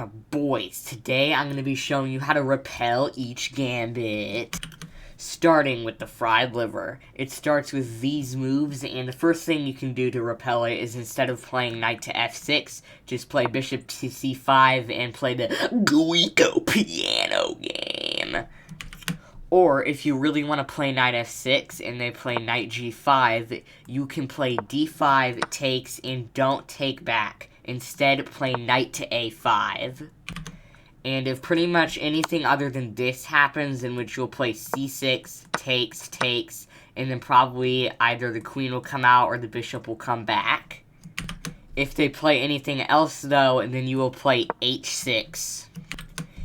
Now boys, today I'm going to be showing you how to repel each gambit. Starting with the fried liver. It starts with these moves, and the first thing you can do to repel it is instead of playing knight to f6, just play bishop to c5 and play the Guico piano game. Or, if you really want to play knight f6 and they play knight g5, you can play d5 takes and don't take back. Instead, play knight to a5. And if pretty much anything other than this happens, in which you'll play c6, takes, and then probably either the queen will come out or the bishop will come back. If they play anything else, though, then you will play h6.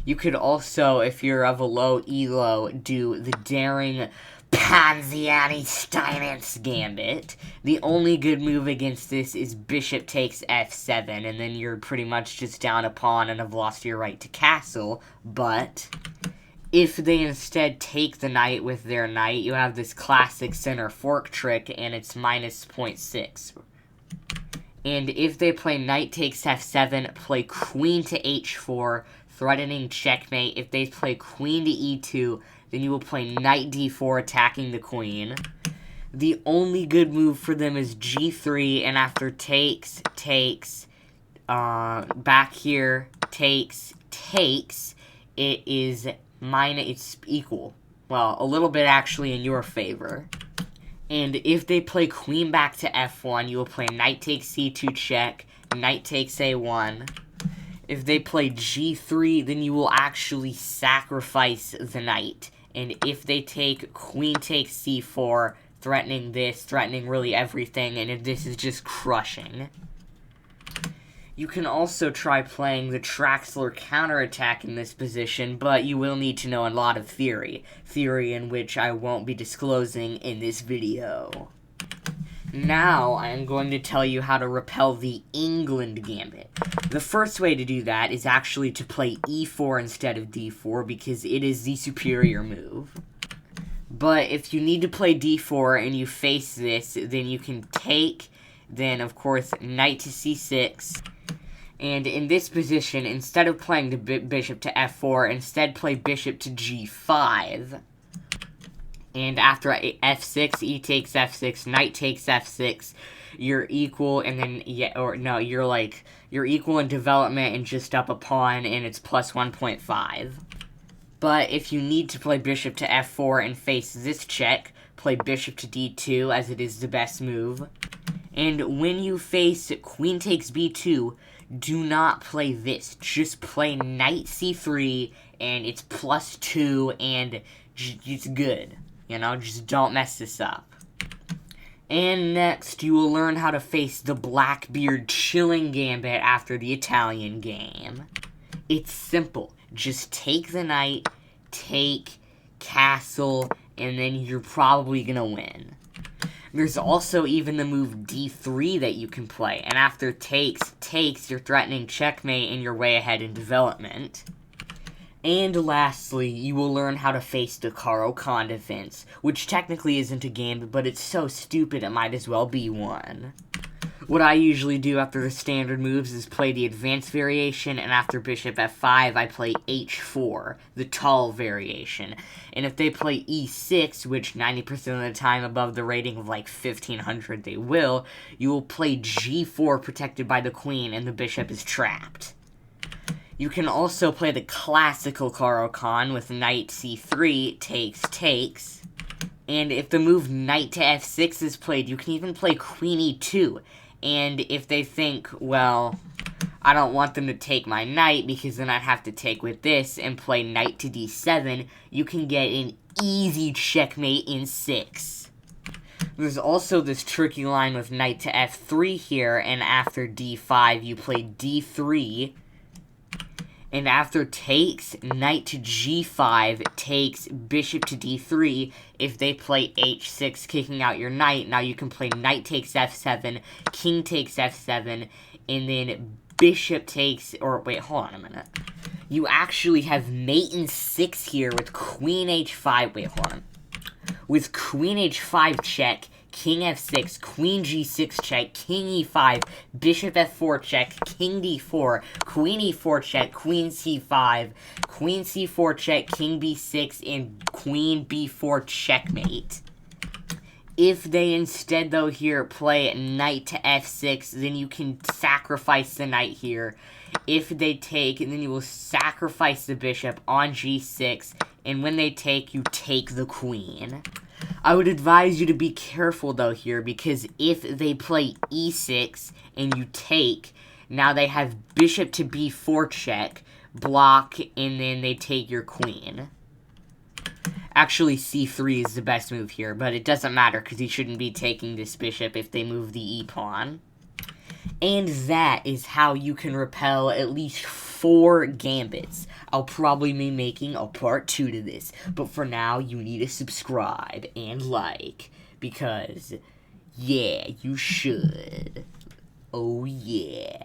You could also, if you're of a low elo, do the daring Panziani Steinitz gambit. The only good move against this is bishop takes f7, and then you're pretty much just down a pawn and have lost your right to castle. But if they instead take the knight with their knight, you have this classic center fork trick, and it's minus 0.6. And if they play knight takes f7, play queen to h4, threatening checkmate. If they play queen to e2, then you will play knight d4, attacking the queen. The only good move for them is g3, and after takes, back here, takes, it is it's equal. Well, a little bit actually in your favor. And if they play queen back to f1, you will play knight takes c2 check, knight takes a1. If they play g3, then you will actually sacrifice the knight. And if they take queen takes c4, threatening this, threatening really everything, and if this is just crushing. You can also try playing the Traxler counterattack in this position, but you will need to know a lot of theory in which I won't be disclosing in this video. Now, I am going to tell you how to repel the England gambit. The first way to do that is actually to play e4 instead of d4, because it is the superior move. But if you need to play d4 and you face this, then you can take, then of course, knight to c6. And in this position, instead of playing the bishop to f4, instead play bishop to g5. And after f6, e takes f6, knight takes f6, you're equal, and then, you're equal in development and just up a pawn, and it's plus 1.5. But if you need to play bishop to f4 and face this check, play bishop to d2, as it is the best move. And when you face queen takes b2, do not play this. Just play knight c3, and it's plus 2, and it's good. You know, just don't mess this up. And next, you will learn how to face the Blackbeard chilling gambit after the Italian game. It's simple. Just take the knight, take castle, and then you're probably gonna win. There's also even the move d3 that you can play, and after takes, you're threatening checkmate and you're way ahead in development. And lastly, you will learn how to face the caro-kann defense, which technically isn't a game, but it's so stupid it might as well be one. What I usually do after the standard moves is play the advanced variation, and after bishop f5, I play h4, the tall variation. And if they play e6, which 90% of the time above the rating of like 1500 they will, you will play g4 protected by the queen, and the bishop is trapped. You can also play the classical caro-kann with knight c3, takes, and if the move knight to f6 is played, you can even play queen e2, and if they think, well, I don't want them to take my knight because then I'd have to take with this and play knight to d7, you can get an easy checkmate in 6. There's also this tricky line with knight to f3 here, and after d5 you play d3, and after takes, knight to g5, takes, bishop to d3. If they play h6, kicking out your knight, now you can play knight takes f7, king takes f7, and then bishop takes, or wait, hold on a minute. You actually have mate in 6 here with queen h5, wait, hold on. With queen h5 check, king f6, queen g6 check, king e5, bishop f4 check, king d4, queen e4 check, queen c5, queen c4 check, king b6, and queen b4 checkmate. If they instead, though, here play knight to f6, then you can sacrifice the knight here. If they take, then you will sacrifice the bishop on g6, and when they take, you take the queen. I would advise you to be careful, though, here, because if they play e6 and you take, now they have bishop to b4 check, block, and then they take your queen. Actually, c3 is the best move here, but it doesn't matter because he shouldn't be taking this bishop if they move the e-pawn. And that is how you can repel at least 4 gambits. I'll probably be making a part 2 to this, but for now, you need to subscribe and like, because, yeah, you should. Oh, yeah.